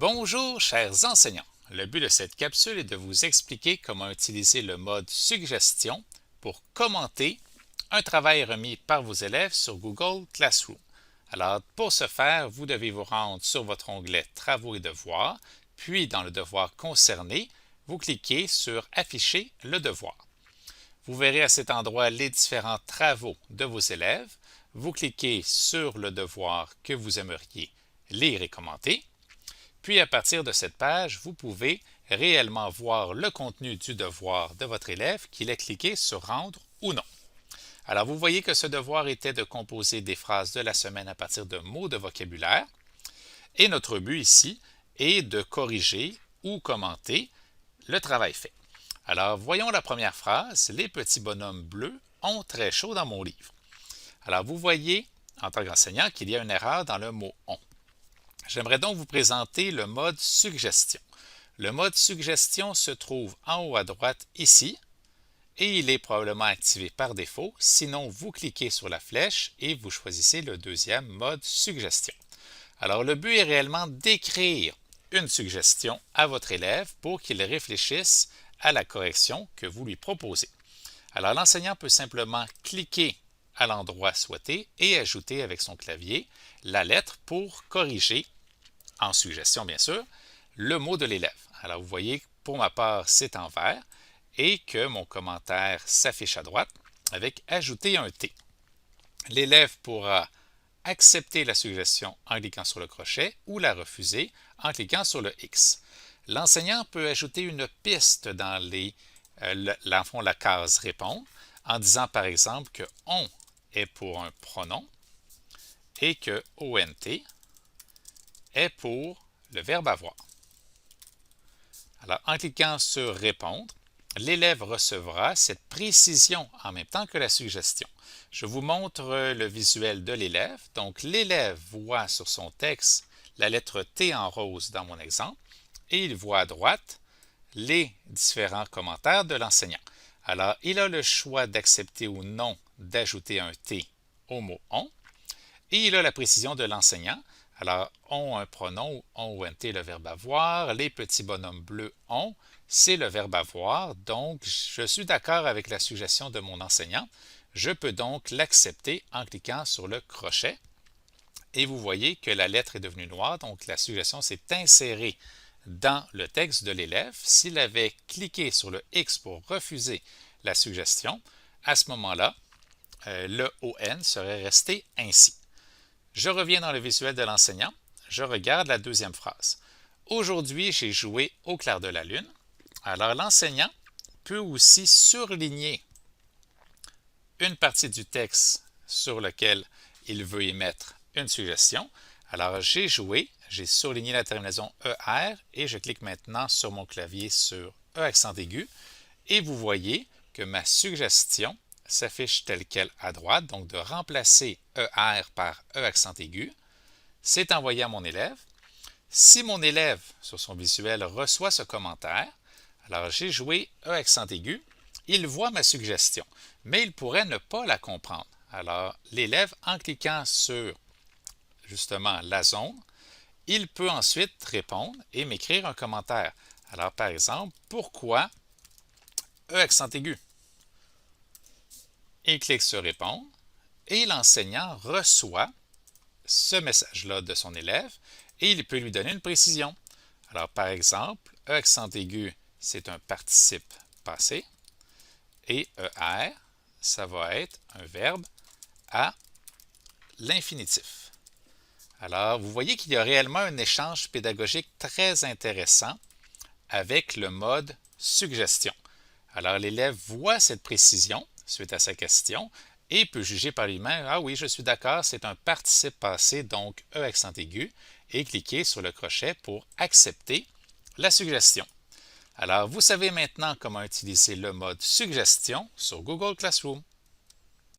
Bonjour chers enseignants, le but de cette capsule est de vous expliquer comment utiliser le mode suggestion pour commenter un travail remis par vos élèves sur Google Classroom. Alors pour ce faire, vous devez vous rendre sur votre onglet Travaux et devoirs, puis dans le devoir concerné, vous cliquez sur Afficher le devoir. Vous verrez à cet endroit les différents travaux de vos élèves. Vous cliquez sur le devoir que vous aimeriez lire et commenter. Puis à partir de cette page, vous pouvez réellement voir le contenu du devoir de votre élève qu'il ait cliqué sur Rendre ou non. Alors vous voyez que ce devoir était de composer des phrases de la semaine à partir de mots de vocabulaire. Et notre but ici est de corriger ou commenter le travail fait. Alors voyons la première phrase. Les petits bonhommes bleus ont très chaud dans mon livre. Alors vous voyez en tant qu'enseignant qu'il y a une erreur dans le mot ont. J'aimerais donc vous présenter le mode suggestion. Le mode suggestion se trouve en haut à droite ici et il est probablement activé par défaut. Sinon, vous cliquez sur la flèche et vous choisissez le deuxième mode suggestion. Alors, le but est réellement d'écrire une suggestion à votre élève pour qu'il réfléchisse à la correction que vous lui proposez. Alors, l'enseignant peut simplement cliquer à l'endroit souhaité et ajouter avec son clavier la lettre pour corriger, en suggestion bien sûr, le mot de l'élève. Alors vous voyez, pour ma part, c'est en vert et que mon commentaire s'affiche à droite avec ajouter un T. L'élève pourra accepter la suggestion en cliquant sur le crochet ou la refuser en cliquant sur le X. L'enseignant peut ajouter une piste dans la case répondre en disant par exemple que on est pour un pronom et que ONT est pour le verbe avoir. Alors, en cliquant sur Répondre, l'élève recevra cette précision en même temps que la suggestion. Je vous montre le visuel de l'élève. Donc, l'élève voit sur son texte la lettre T en rose dans mon exemple et il voit à droite les différents commentaires de l'enseignant. Alors, il a le choix d'accepter ou non d'ajouter un T au mot on et il a la précision de l'enseignant. Alors, ont un pronom ou ont le verbe avoir. Les petits bonhommes bleus ont, c'est le verbe avoir. Donc, je suis d'accord avec la suggestion de mon enseignant. Je peux donc l'accepter en cliquant sur le crochet. Et vous voyez que la lettre est devenue noire, donc la suggestion s'est insérée dans le texte de l'élève. S'il avait cliqué sur le X pour refuser la suggestion, à ce moment-là, le ON serait resté ainsi. Je reviens dans le visuel de l'enseignant. Je regarde la deuxième phrase. Aujourd'hui, j'ai joué au clair de la lune. Alors, l'enseignant peut aussi surligner une partie du texte sur lequel il veut émettre une suggestion. Alors, j'ai joué, j'ai surligné la terminaison ER et je clique maintenant sur mon clavier sur E accent aigu. Et vous voyez que ma suggestion s'affiche telle quelle à droite, donc de remplacer ER par E accent aigu. C'est envoyé à mon élève. Si mon élève, sur son visuel, reçoit ce commentaire, alors j'ai joué E accent aigu, il voit ma suggestion, mais il pourrait ne pas la comprendre. Alors, l'élève, en cliquant sur justement la zone, il peut ensuite répondre et m'écrire un commentaire. Alors, par exemple, pourquoi E accent aigu? Il clique sur Répondre et l'enseignant reçoit ce message-là de son élève et il peut lui donner une précision. Alors, par exemple, E accent aigu, c'est un participe passé et ER, ça va être un verbe à l'infinitif. Alors, vous voyez qu'il y a réellement un échange pédagogique très intéressant avec le mode suggestion. Alors, l'élève voit cette précision suite à sa question et peut juger par lui-même, ah oui, je suis d'accord, c'est un participe passé, donc E accent aigu, et cliquer sur le crochet pour accepter la suggestion. Alors, vous savez maintenant comment utiliser le mode suggestion sur Google Classroom.